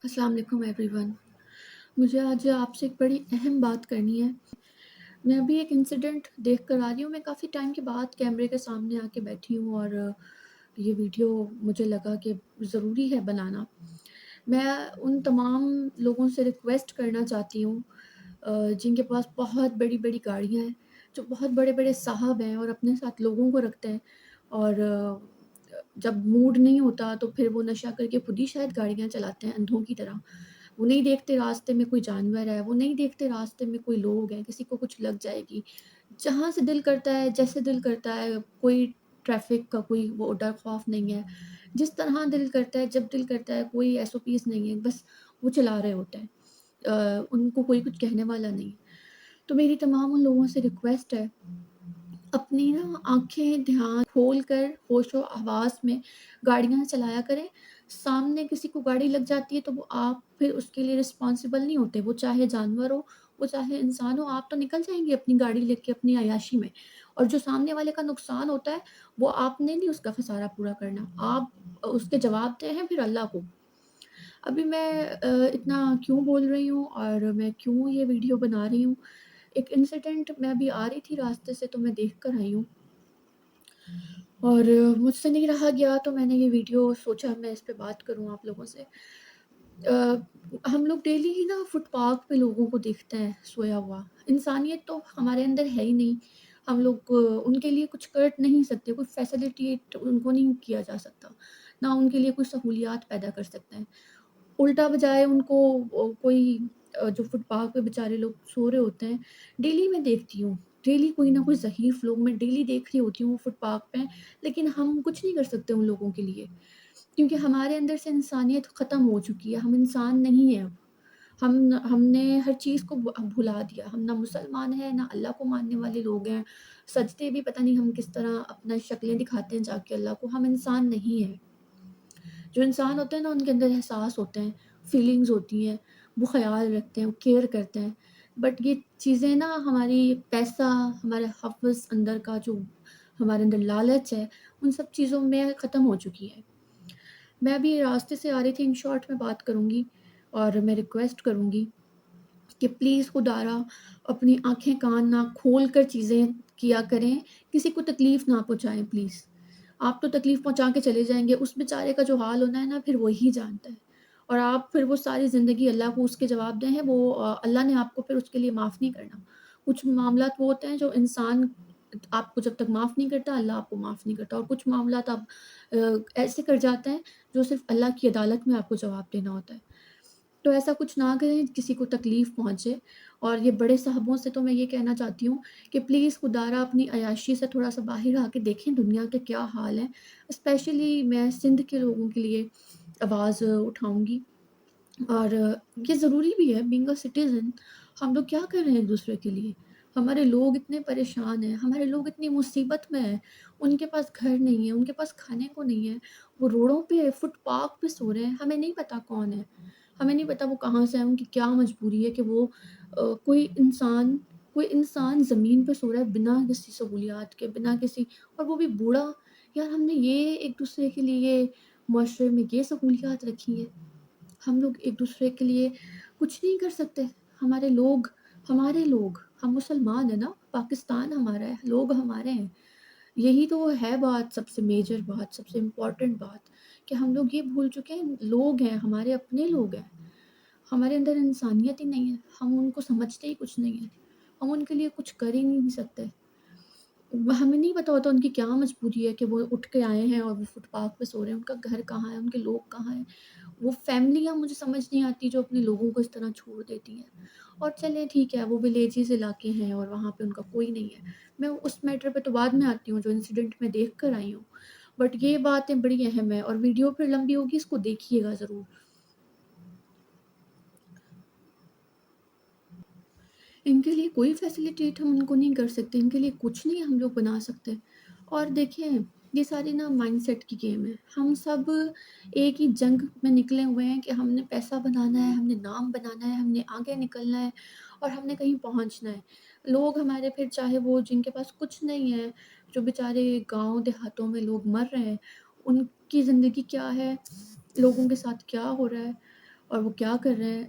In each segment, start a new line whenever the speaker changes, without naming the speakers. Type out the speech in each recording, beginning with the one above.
अस्सलाम वालेकुम एवरीवन। मुझे आज आपसे एक बड़ी अहम बात करनी है। मैं अभी एक इंसिडेंट देख कर आ रही हूँ। मैं काफ़ी टाइम के बाद कैमरे के सामने आके बैठी हूँ और ये वीडियो मुझे लगा कि ज़रूरी है बनाना। मैं उन तमाम लोगों से रिक्वेस्ट करना चाहती हूँ जिनके पास बहुत बड़ी-बड़ी गाड़ियाँ हैं, जो बहुत बड़े-बड़े साहब हैं और अपने साथ लोगों को रखते हैं और जब मूड नहीं होता तो फिर वो नशा करके खुद ही शायद गाड़ियाँ चलाते हैं अंधों की तरह। वो नहीं देखते रास्ते में कोई जानवर है, वो नहीं देखते रास्ते में कोई लोग हैं, किसी को कुछ लग जाएगी। जहाँ से दिल करता है, जैसे दिल करता है, कोई ट्रैफ़िक का कोई वो डर खौफ नहीं है। जिस तरह दिल करता है, जब दिल करता है, कोई एसओपीज़ नहीं है, बस वो चला रहे होते हैं। उनको कोई कुछ कहने वाला नहीं है। तो मेरी तमाम उन लोगों से रिक्वेस्ट है, अपनी ना आँखें ध्यान खोल कर होशो-हवास में गाड़ियाँ चलाया करें। सामने किसी को गाड़ी लग जाती है तो वो आप फिर उसके लिए रिस्पॉन्सिबल नहीं होते। वो चाहे जानवर हो, वो चाहे इंसान हो, आप तो निकल जाएँगे अपनी गाड़ी लेके अपनी अय्याशी में। और जो सामने वाले का नुकसान होता है, वो आपने नहीं उसका खसारा पूरा करना। आप उसके जवाबदेह हैं फिर अल्लाह को। अभी मैं इतना क्यों बोल रही हूँ और मैं क्यों ये वीडियो बना रही हूँ, एक इंसिडेंट मैं अभी आ रही थी रास्ते से तो मैं देख कर आई हूँ और मुझसे नहीं रहा गया तो मैंने ये वीडियो सोचा मैं इस पे बात करूँ आप लोगों से। हम लोग डेली ही ना फुटपाथ पे लोगों को देखते हैं सोया हुआ। इंसानियत तो हमारे अंदर है ही नहीं। हम लोग उनके लिए कुछ कर नहीं सकते, कोई फैसिलिटेट उनको नहीं किया जा सकता, ना उनके लिए कोई सहूलियात पैदा कर सकते हैं। उल्टा बजाय उनको कोई जो फुटपाथ पे बेचारे लोग सो रहे होते हैं, डेली मैं देखती हूँ। डेली कोई ना कोई ज़हीफ़ लोग मैं डेली देख रही होती हूँ फुटपाथ पे, लेकिन हम कुछ नहीं कर सकते उन लोगों के लिए, क्योंकि हमारे अंदर से इंसानियत ख़त्म हो चुकी है, हम इंसान नहीं हैं अब। हमने हर चीज़ को भुला दिया, हम ना मुसलमान हैं, ना अल्लाह को मानने वाले लोग हैं। सजदे भी पता नहीं हम किस तरह अपना शक्लें दिखाते हैं जाके अल्लाह को, हम इंसान नहीं हैं। जो इंसान होते हैं ना उनके अंदर एहसास होते हैं, फीलिंग्स होती हैं, वो ख़याल रखते हैं, वो केयर करते हैं। बट ये चीज़ें ना हमारी पैसा, हमारे हवस अंदर का जो हमारे अंदर लालच है, उन सब चीज़ों में ख़त्म हो चुकी है। मैं अभी रास्ते से आ रही थी, इन शॉर्ट मैं बात करूँगी और मैं रिक्वेस्ट करूँगी कि प्लीज़ खुदारा अपनी आँखें कान नाक खोल कर चीज़ें किया करें, किसी को तकलीफ़ ना पहुँचाएँ प्लीज़। आप तो तकलीफ़ पहुँचा के चले जाएँगे, उस बेचारे का जो हाल होना है ना फिर वही जानता है। और आप फिर वो सारी ज़िंदगी अल्लाह को उसके जवाबदेह हैं, वो अल्लाह ने आपको फिर उसके लिए माफ़ नहीं करना। कुछ मामलात वो होते हैं जो इंसान आपको जब तक माफ़ नहीं करता, अल्लाह आपको माफ़ नहीं करता और कुछ मामलात आप ऐसे कर जाते हैं जो सिर्फ़ अल्लाह की अदालत में आपको जवाब देना होता है। तो ऐसा कुछ ना करें किसी को तकलीफ़ पहुँचे और ये बड़े साहबों से तो मैं ये कहना चाहती हूँ कि प्लीज़ खुदारा अपनी अय्याशी से थोड़ा-सा बाहर आके देखें दुनिया के क्या हाल हैं। स्पेशली मैं सिंध के लोगों के लिए आवाज़ उठाऊँगी और ये ज़रूरी भी है बीइंग अ सिटिज़न। हम लोग क्या कर रहे हैं एक-दूसरे के लिए? हमारे लोग इतने परेशान हैं, हमारे लोग इतनी मुसीबत में हैं, उनके पास घर नहीं है, उनके पास खाने को नहीं है, वो रोडों पे, फुटपाथ पे सो रहे हैं, हमें नहीं पता कौन है। हमें नहीं पता वो कहाँ से आए, उनकी क्या मजबूरी है कि वो कोई इंसान ज़मीन पे सो रहा है बिना किसी सहूलियात के, बिना किसी और वो भी बूढ़ा। यार हमने ये एक-दूसरे के लिए मुआशरे में ये सहूलियात रखी हैं। हम लोग एक-दूसरे के लिए कुछ नहीं कर सकते। हमारे लोग, हम मुसलमान हैं ना, पाकिस्तान हमारा है, लोग हमारे हैं। यही तो है बात सबसे मेजर बात, सबसे इम्पोर्टेंट बात कि हम लोग ये भूल चुके हैं, लोग हैं, हमारे अपने लोग हैं। हमारे अंदर इंसानियत ही नहीं है, हम उनको समझते ही कुछ नहीं है। हम उनके लिए कुछ कर ही नहीं सकते। हमें नहीं पता होता उनकी क्या मजबूरी है कि वो उठ के आए हैं और वो फुटपाथ पे सो रहे हैं, उनका घर कहाँ है, उनके लोग कहाँ हैं। वो फैमिलियाँ मुझे समझ नहीं आती जो अपने लोगों को इस तरह छोड़ देती हैं। और चलें ठीक है, वो विलेजेस इलाके हैं और वहाँ पे उनका कोई नहीं है। मैं उस मैटर पे तो बाद में आती हूँ जो इंसिडेंट मैं देख कर आई हूँ। बट ये बातें बड़ी अहम है और वीडियो फिर लंबी होगी, इसको देखिएगा ज़रूर। इनके लिए कोई फैसिलिटेट हम उनको नहीं कर सकते, इनके लिए कुछ नहीं हम लोग बना सकते। और देखिए, ये सारी ना माइंडसेट की गेम है। हम सब एक ही जंग में निकले हुए हैं कि हमने पैसा बनाना है, हमने नाम बनाना है, हमने आगे निकलना है और हमने कहीं पहुँचना है। लोग हमारे फिर चाहे वो जिनके पास कुछ नहीं है, जो बेचारे गाँव देहातों में लोग मर रहे हैं, उनकी ज़िंदगी क्या है, लोगों के साथ क्या हो रहा है اور وہ کیا کر رہے ہیں،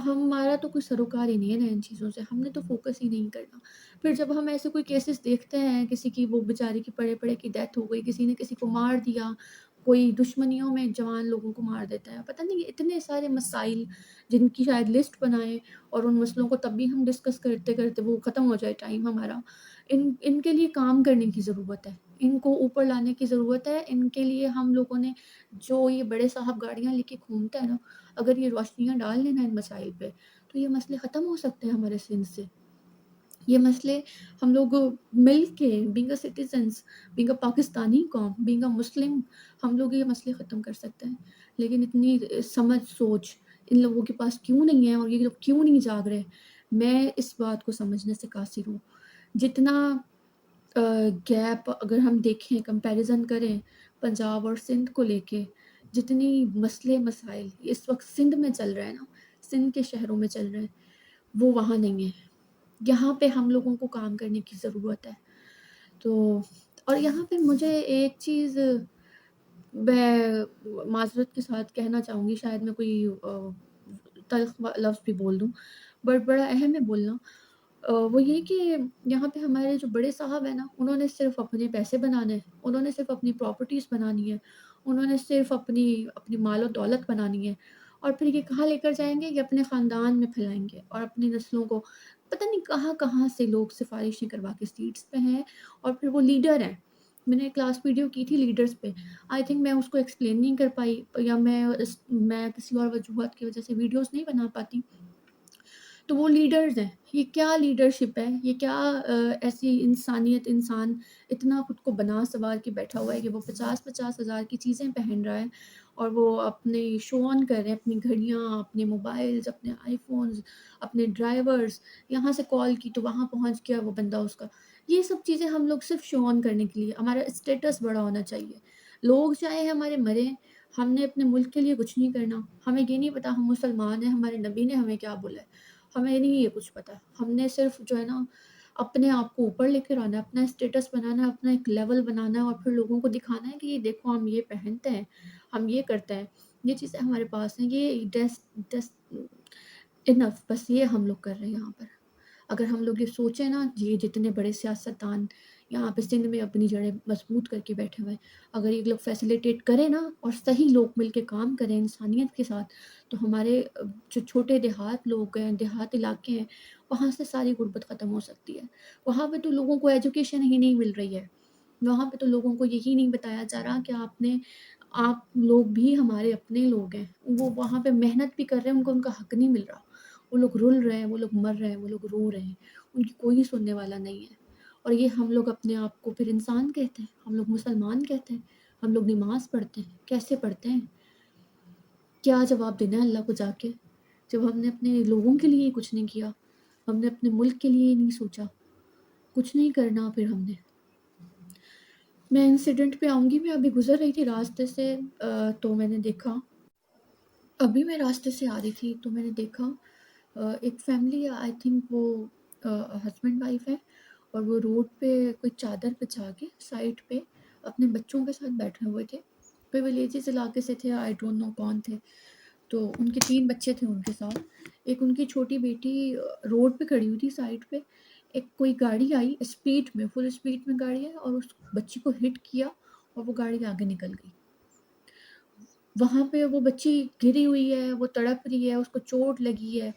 ہمارا تو کوئی سروکار ہی نہیں ہے نا ان چیزوں سے، ہم نے تو فوکس ہی نہیں کرنا۔ پھر جب ہم ایسے کوئی کیسز دیکھتے ہیں، کسی کی وہ بیچاری کی پڑے پڑے کی ڈیتھ ہو گئی، کسی نے کسی کو مار دیا، کوئی دشمنیوں میں جوان لوگوں کو مار دیتا ہے، پتہ نہیں اتنے سارے مسائل جن کی شاید لسٹ بنائیں اور ان مسئلوں کو تب بھی ہم ڈسکس کرتے کرتے وہ ختم ہو جائے ٹائم ہمارا۔ ان کے لیے کام کرنے کی ضرورت ہے، ان کو اوپر لانے کی ضرورت ہے، ان کے لیے ہم لوگوں نے جو یہ بڑے صاحب گاڑیاں لے کے گھومتے ہیں نا، اگر یہ روشنیاں ڈال لیں نا ان مسائل پہ تو یہ مسئلے ختم ہو سکتے ہیں ہمارے سندھ سے۔ یہ مسئلے ہم لوگ مل کے being a citizens, being a Pakistani قوم، بینگ اے مسلم، ہم لوگ یہ مسئلے ختم کر سکتے ہیں۔ لیکن اتنی سمجھ سوچ ان لوگوں کے پاس کیوں نہیں ہے اور یہ لوگ کیوں نہیں جاگ رہے؟ میں اس بات کو سمجھنے سے قاصر ہوں۔ جتنا گیپ اگر ہم دیکھیں، کمپیریزن کریں پنجاب اور سندھ کو لے کے، جتنی مسئلے مسائل اس وقت سندھ میں چل رہے ہیں نا، سندھ کے شہروں میں چل رہے ہیں، وہ وہاں نہیں ہے۔ یہاں پہ ہم لوگوں کو کام کرنے کی ضرورت ہے۔ تو اور یہاں پہ مجھے ایک چیز میں معذرت کے ساتھ کہنا چاہوں گی، شاید میں کوئی تلخ لفظ بھی بول دوں، بٹ بڑا اہم ہے بولنا۔ وہ یہ کہ یہاں پہ ہمارے جو بڑے صاحب ہیں نا، انہوں نے صرف اپنے پیسے بنانے ہیں، انہوں نے صرف اپنی پراپرٹیز بنانی ہے، انہوں نے صرف اپنی اپنی مال و دولت بنانی ہے، اور پھر یہ کہاں لے کر جائیں گے؟ یہ اپنے خاندان میں پھیلائیں گے اور اپنی نسلوں کو پتہ نہیں کہاں کہاں سے لوگ سفارشیں کروا کے سیٹس پہ ہیں، اور پھر وہ لیڈر ہیں۔ میں نے کلاس ویڈیو کی تھی لیڈرز پہ، آئی تھنک میں اس کو ایکسپلین نہیں کر پائی، یا میں کسی اور وجوہات کی وجہ سے ویڈیوز نہیں بنا پاتی۔ تو وہ لیڈرز ہیں، یہ کیا لیڈرشپ ہے، یہ کیا ایسی انسانیت، انسان اتنا خود کو بنا سوار کے بیٹھا ہوا ہے کہ وہ 50,000 کی چیزیں پہن رہا ہے اور وہ اپنے شو آن کر رہے ہیں، اپنی گھڑیاں، اپنے موبائلز، اپنے آئی فونز، اپنے ڈرائیورز، یہاں سے کال کی تو وہاں پہنچ گیا وہ بندہ اس کا۔ یہ سب چیزیں ہم لوگ صرف شو آن کرنے کے لیے، ہمارا اسٹیٹس بڑا ہونا چاہیے، لوگ چاہے ہمارے مریں، ہم نے اپنے ملک کے لیے کچھ نہیں کرنا۔ ہمیں یہ نہیں پتا ہم مسلمان ہیں، ہمارے نبی نے ہمیں کیا بولا ہے، ہمیں نہیں یہ کچھ پتا۔ ہم نے صرف جو ہے نا اپنے آپ کو اوپر لے کر آنا ہے، اپنا اسٹیٹس بنانا ہے، اپنا ایک لیول بنانا ہے، اور پھر لوگوں کو دکھانا ہے کہ یہ دیکھو ہم یہ پہنتے ہیں، ہم یہ کرتے ہیں، یہ چیزیں ہمارے پاس ہیں، یہ ڈس انف، بس یہ ہم لوگ کر رہے ہیں یہاں پر۔ اگر ہم لوگ یہ سوچیں نا، یہ جتنے بڑے سیاستدان یہاں پہ سندھ میں اپنی جڑیں مضبوط کر کے بیٹھے ہوئے ہیں، اگر یہ لوگ فیسیلیٹیٹ کریں نا اور صحیح لوگ مل کے کام کریں انسانیت کے ساتھ، تو ہمارے جو چھوٹے دیہات لوگ ہیں، دیہات علاقے ہیں، وہاں سے ساری غربت ختم ہو سکتی ہے۔ وہاں پہ تو لوگوں کو ایجوکیشن ہی نہیں مل رہی ہے، وہاں پہ تو لوگوں کو یہی نہیں بتایا جا رہا کہ آپ لوگ بھی ہمارے اپنے لوگ ہیں۔ وہ وہاں پہ محنت بھی کر رہے ہیں، ان کو ان کا حق نہیں مل رہا، وہ لوگ رل رہے ہیں، وہ لوگ مر رہے ہیں، وہ لوگ رو رہے ہیں، ان کی کوئی سننے والا نہیں ہے۔ اور یہ ہم لوگ اپنے آپ کو پھر انسان کہتے ہیں، ہم لوگ مسلمان کہتے ہیں، ہم لوگ نماز پڑھتے ہیں، کیسے پڑھتے ہیں؟ کیا جواب دینا ہے اللہ کو جا کے، جب ہم نے اپنے لوگوں کے لیے کچھ نہیں کیا، ہم نے اپنے ملک کے لیے نہیں سوچا، کچھ نہیں کرنا پھر ہم نے۔ میں انسیڈنٹ پہ آؤں گی، میں ابھی گزر رہی تھی راستے سے، تو میں نے دیکھا، ابھی میں راستے سے آ رہی تھی تو میں نے دیکھا ایک فیملی، آئی تھنک وہ ہسبینڈ وائف ہے، اور وہ روڈ پہ کوئی چادر بچھا کے سائڈ پہ اپنے بچوں کے ساتھ بیٹھے ہوئے تھے، کوئی ولیجز علاقے سے تھے، آئی ڈونٹ نو کون تھے۔ تو ان کے 3 بچے تھے ان کے ساتھ، ایک ان کی چھوٹی بیٹی روڈ پہ کھڑی ہوئی تھی سائڈ پہ، ایک کوئی گاڑی آئی اسپیڈ میں، فل اسپیڈ میں گاڑی ہے اور اس بچی کو ہٹ کیا اور وہ گاڑی آگے نکل گئی۔ وہاں پہ وہ بچی گری ہوئی ہے، وہ تڑپ رہی ہے، اس کو چوٹ لگی ہے،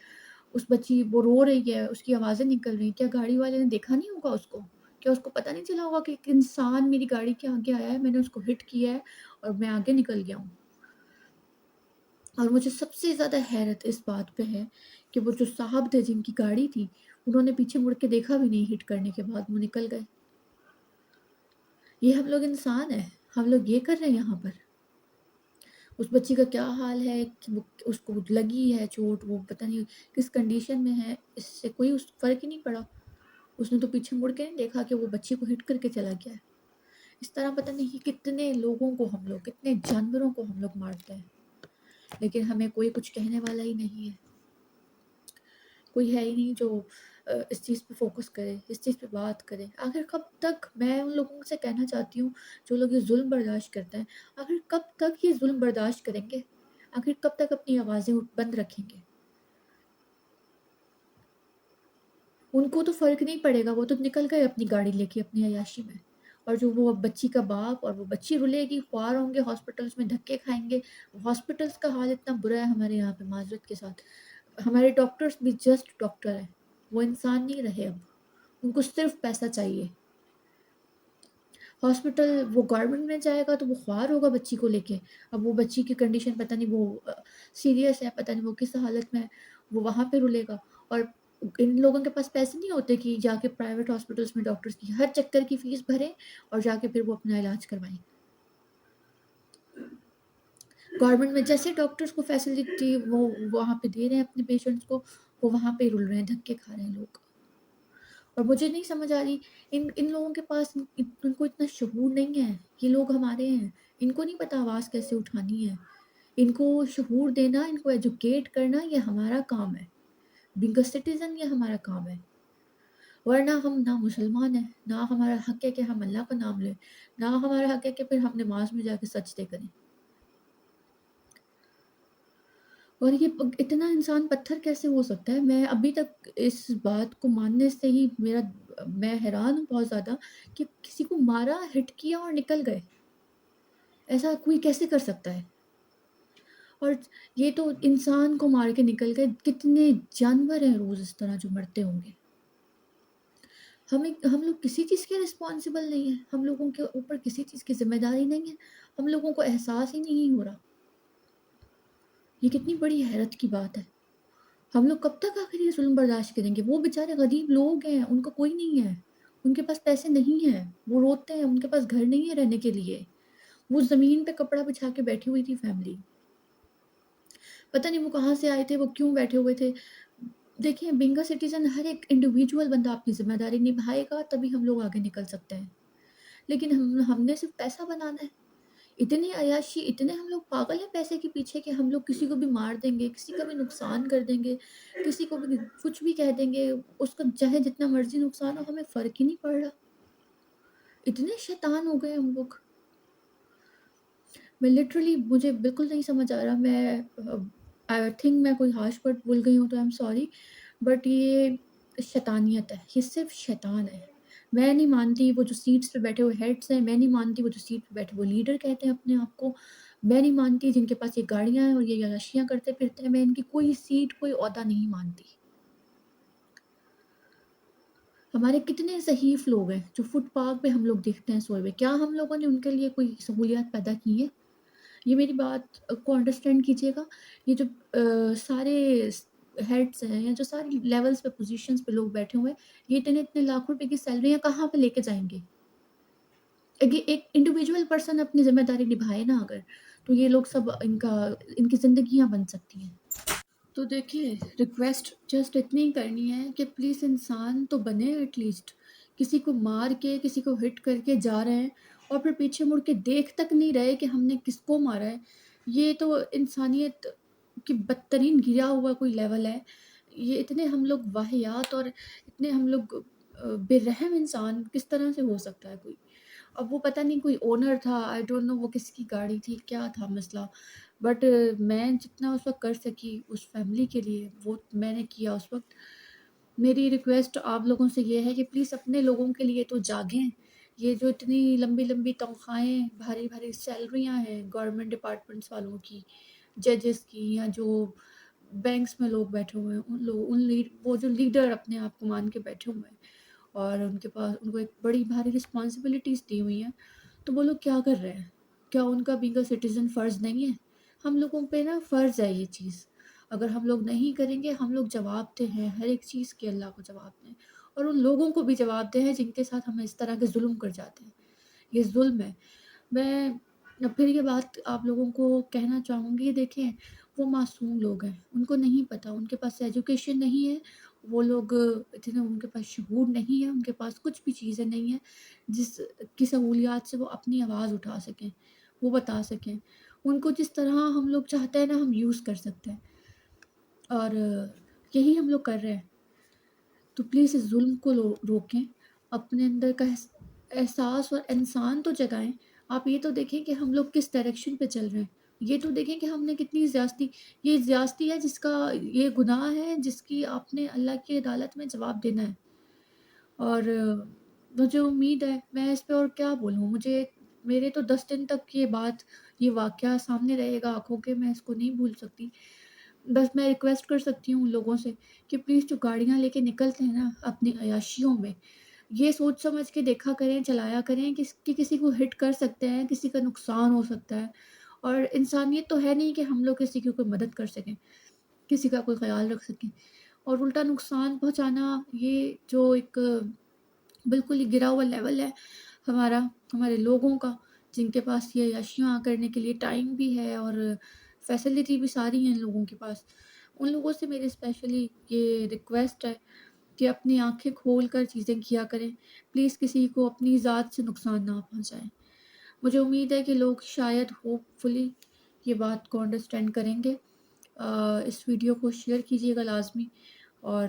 اس بچی وہ رو رہی ہے، اس کی آوازیں نکل رہی ہیں۔ کیا گاڑی والے نے دیکھا نہیں ہوگا اس کو؟ کیا اس کو پتہ نہیں چلا ہوگا کہ ایک انسان میری گاڑی کے آگے آیا ہے، میں نے اس کو ہٹ کیا ہے اور میں آگے نکل گیا ہوں؟ اور مجھے سب سے زیادہ حیرت اس بات پہ ہے کہ وہ جو صاحب تھے جن کی گاڑی تھی، انہوں نے پیچھے مڑ کے دیکھا بھی نہیں، ہٹ کرنے کے بعد وہ نکل گئے۔ یہ ہم لوگ انسان ہیں، ہم لوگ یہ کر رہے ہیں یہاں پر۔ اس بچی کا کیا حال ہے کہ اس کو لگی ہے چوٹ، وہ پتہ نہیں کس کنڈیشن میں ہے، اس سے کوئی اس فرق ہی نہیں پڑا۔ اس نے تو پیچھے مڑ کے نہیں دیکھا کہ وہ بچی کو ہٹ کر کے چلا گیا ہے۔ اس طرح پتہ نہیں کتنے لوگوں کو ہم لوگ، کتنے جانوروں کو ہم لوگ مارتے ہیں، لیکن ہمیں کوئی کچھ کہنے والا ہی نہیں ہے، کوئی ہے ہی نہیں جو اس چیز پہ فوکس کرے، اس چیز پہ بات کرے۔ آخر کب تک، میں ان لوگوں سے کہنا چاہتی ہوں جو لوگ یہ ظلم برداشت کرتے ہیں، آخر کب تک یہ ظلم برداشت کریں گے؟ आखिर कब तक अपनी आवाज़ें बंद रखेंगे? उनको तो फ़र्क नहीं पड़ेगा, वो तो निकल गए अपनी गाड़ी लेके अपनी अय्याशी में। और जो वो बच्ची का बाप और वो बच्ची रुलेगी, ख्वार होंगे, हॉस्पिटल्स में धक्के खाएँगे। हॉस्पिटल्स का हाल इतना बुरा है हमारे यहाँ पे माज़रत के साथ। हमारे डॉक्टर्स भी जस्ट डॉक्टर हैं, वो इंसान नहीं रहे अब, उनको सिर्फ़ पैसा चाहिए। हॉस्पिटल वो गवर्नमेंट में जाएगा तो वो ख्वार होगा बच्ची को लेके। अब वो बच्ची की कंडीशन पता नहीं वो सीरियस है, पता नहीं वो किस हालत में है, वो वहाँ पे रुलेगा। और इन लोगों के पास पैसे नहीं होते कि जाके प्राइवेट हॉस्पिटल्स में डॉक्टर्स की हर चक्कर की फ़ीस भरें और जाके फिर वो अपना इलाज करवाएँ। गवर्नमेंट में जैसे डॉक्टर्स को फैसिलिटी वो वहाँ पे दे रहे हैं अपने पेशेंट्स को, वो वहाँ पे रुल रहे हैं, धक्के खा रहे हैं लोग। और मुझे नहीं समझ आ रही इन इन लोगों के पास इनको इतना शऊर नहीं है। ये लोग हमारे हैं, इनको नहीं पता आवाज़ कैसे उठानी है। इनको शऊर देना, इनको एजुकेट करना ये हमारा काम है। बीइंग अ सिटिज़न ये हमारा काम है। वरना हम ना मुसलमान हैं, ना हमारा हक है कि हम अल्लाह का नाम लें, ना हमारा हक है कि फिर हम नमाज़ में जाके सजदे करें। और ये इतना इंसान पत्थर कैसे हो सकता है? मैं अभी तक इस बात को मानने से ही मैं हैरान हूँ बहुत ज़्यादा कि किसी को मारा, हिट किया और निकल गए। ऐसा कोई कैसे कर सकता है? और ये तो इंसान को मार के निकल गए, कितने जानवर हैं रोज़ इस तरह जो मरते होंगे। हम लोग किसी चीज़ के रिस्पॉन्सिबल नहीं हैं, हम लोगों के ऊपर किसी चीज़ की ज़िम्मेदारी नहीं है, हम लोगों को एहसास ही नहीं हो रहा। ये कितनी बड़ी हैरत की बात है। हम लोग कब तक आखिर ये ज़ुल्म बर्दाश्त करेंगे? वो बेचारे गरीब लोग हैं, उनका कोई नहीं है, उनके पास पैसे नहीं हैं, वो रोते हैं, उनके पास घर नहीं है रहने के लिए। वो ज़मीन पे कपड़ा बिछा के बैठी हुई थी फैमिली। पता नहीं वो कहाँ से आए थे, वो क्यों बैठे हुए थे। देखिए बीइंग अ सिटिज़न हर एक इंडिविजुअल बंदा अपनी ज़िम्मेदारी निभाएगा तभी हम लोग आगे निकल सकते हैं। लेकिन हमने सिर्फ़ पैसा बनाना है। इतनी अय्याशी, इतने हम लोग पागल हैं पैसे के पीछे कि हम लोग किसी को भी मार देंगे, किसी का भी नुकसान कर देंगे, किसी को भी कुछ भी कह देंगे, उसका चाहे जितना मर्ज़ी नुकसान हो, हमें फ़र्क ही नहीं पड़ रहा। इतने शैतान हो गए हम लोग। मैं लिटरली मुझे बिल्कुल नहीं समझ आ रहा। आई थिंक मैं कोई हार्श वर्ड बोल गई हूँ तो आई एम सॉरी, बट ये शैतानियत है, ये सिर्फ़ शैतान है। मैं नहीं मानती वो जो सीट्स पे बैठे हुए हेड्स हैं, मैं नहीं मानती वो जो सीट पे बैठे हुए लीडर कहते हैं अपने आप को, मैं नहीं मानती जिनके पास ये गाड़ियाँ हैं और ये याशियाँ करते फिरते हैं, मैं इनकी कोई सीट, कोई ओहदा नहीं मानती। हमारे कितने ज़हीफ़ लोग हैं जो फुटपाथ पे हम लोग देखते हैं सोए हुए, क्या हम लोगों ने उनके लिए कोई सहूलियत पैदा की है? ये मेरी बात को अंडरस्टैंड कीजिएगा। ये जो सारे हेड्स हैं या जो सारे लेवल्स पे पोज़ीशंस पे लोग बैठे हुए हैं, ये इतने-इतने लाखों रुपए की सैलरियाँ कहाँ पे लेके जाएँगे? एक इंडिविजुअल पर्सन अपनी ज़िम्मेदारी निभाए ना अगर, तो ये लोग सब इनकी ज़िंदगियाँ बन सकती हैं। तो देखिए, रिक्वेस्ट जस्ट इतनी ही करनी है कि प्लीज़ इंसान तो बने एटलीस्ट। किसी को मार के, किसी को हिट करके जा रहे हैं और फिर पीछे मुड़ के देख तक नहीं रहे कि हमने किसको मारा है। ये तो इंसानियत की बदतरीन गिरा हुआ कोई लेवल है। ये इतने हम लोग वाहियात और इतने हम लोग बेरहम इंसान किस तरह से हो सकता है कोई? अब वो पता नहीं कोई ओनर था, आई डोंट नो वो किसकी गाड़ी थी, क्या था मसला। बट मैं जितना उस वक़्त कर सकी उस फैमिली के लिए, वो मैंने किया उस वक़्त। मेरी रिक्वेस्ट आप लोगों से ये है कि प्लीज़ अपने लोगों के लिए तो जागें। ये जो इतनी लंबी-लंबी तनख्वाहें, भारी-भारी सैलरियाँ हैं गवर्नमेंट डिपार्टमेंट्स वालों की, जजेस की या जो बैंक्स में लोग बैठे हुए हैं, उन लोग उन लीड वो जो लीडर अपने आप को मान के बैठे हुए हैं और उनके पास उनको एक बड़ी भारी रिस्पॉन्सिबिलिटीज़ दी हुई हैं, तो वो लोग क्या कर रहे हैं? क्या उनका बीइंग अ सिटिज़न फ़र्ज़ नहीं है? हम लोगों पे ना फ़र्ज़ है ये चीज़। अगर हम लोग नहीं करेंगे, हम लोग जवाबदेह हैं, हर एक चीज़ के अल्लाह को जवाबदेह हैं और उन लोगों को भी जवाबदेह हैं जिनके साथ हम इस तरह के ज़ुल्म कर जाते हैं। ये ज़ुल्म है। मैं फिर ये बात आप लोगों को कहना चाहूँगी, देखें वो मासूम लोग हैं, उनको नहीं पता, उनके पास एजुकेशन नहीं है, वो लोग इतने उनके पास शऊर नहीं है, उनके पास कुछ भी चीज़ें नहीं हैं, जिसकी सहूलियत से वो अपनी आवाज़ उठा सकें, वो बता सकें। उनको जिस तरह हम लोग चाहते हैं ना हम यूज़ कर सकते हैं और यही हम लोग कर रहे हैं। तो प्लीज़ इस ज़ुल्म को रोकें, अपने अंदर का एहसास और इंसान तो जगाएँ। आप ये तो देखें कि हम लोग किस डायरेक्शन पे चल रहे हैं। یہ تو دیکھیں کہ ہم نے کتنی زیاستی، یہ زیاستی ہے جس کا، یہ گناہ ہے جس کی آپ نے اللہ کی عدالت میں جواب دینا ہے۔ اور مجھے امید ہے، میں اس پہ اور کیا بولوں، مجھے میرے تو 10 دن تک یہ بات، یہ واقعہ سامنے رہے گا آنکھوں کے، میں اس کو نہیں بھول سکتی۔ بس میں ریکویسٹ کر سکتی ہوں لوگوں سے کہ پلیز جو گاڑیاں لے کے نکلتے ہیں نا اپنی عیاشیوں میں، یہ سوچ سمجھ کے دیکھا کریں، چلایا کریں کہ کسی کو ہٹ کر سکتے ہیں، کسی کا نقصان ہو سکتا ہے۔ اور انسانیت تو ہے نہیں کہ ہم لوگ کسی کی کوئی مدد کر سکیں، کسی کا کوئی خیال رکھ سکیں، اور الٹا نقصان پہنچانا، یہ جو ایک بالکل ہی گرا ہوا لیول ہے ہمارا، ہمارے لوگوں کا، جن کے پاس یہ عیاشیاں کرنے کے لیے ٹائم بھی ہے اور فیسلٹی بھی ساری ہیں ان لوگوں کے پاس۔ ان لوگوں سے میری اسپیشلی یہ ریکویسٹ ہے کہ اپنی آنکھیں کھول کر چیزیں کیا کریں، پلیز کسی کو اپنی ذات سے نقصان نہ پہنچائیں۔ مجھے امید ہے کہ لوگ شاید ہوپ فلی یہ بات کو انڈرسٹینڈ کریں گے۔ اس ویڈیو کو شیئر کیجیے گا لازمی، اور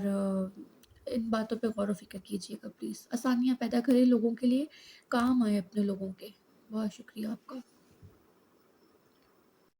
ان باتوں پہ غور و فکر کیجیے گا پلیز، آسانیاں پیدا کریں لوگوں کے لیے، کام آئے اپنے لوگوں کے۔ بہت شکریہ آپ کا۔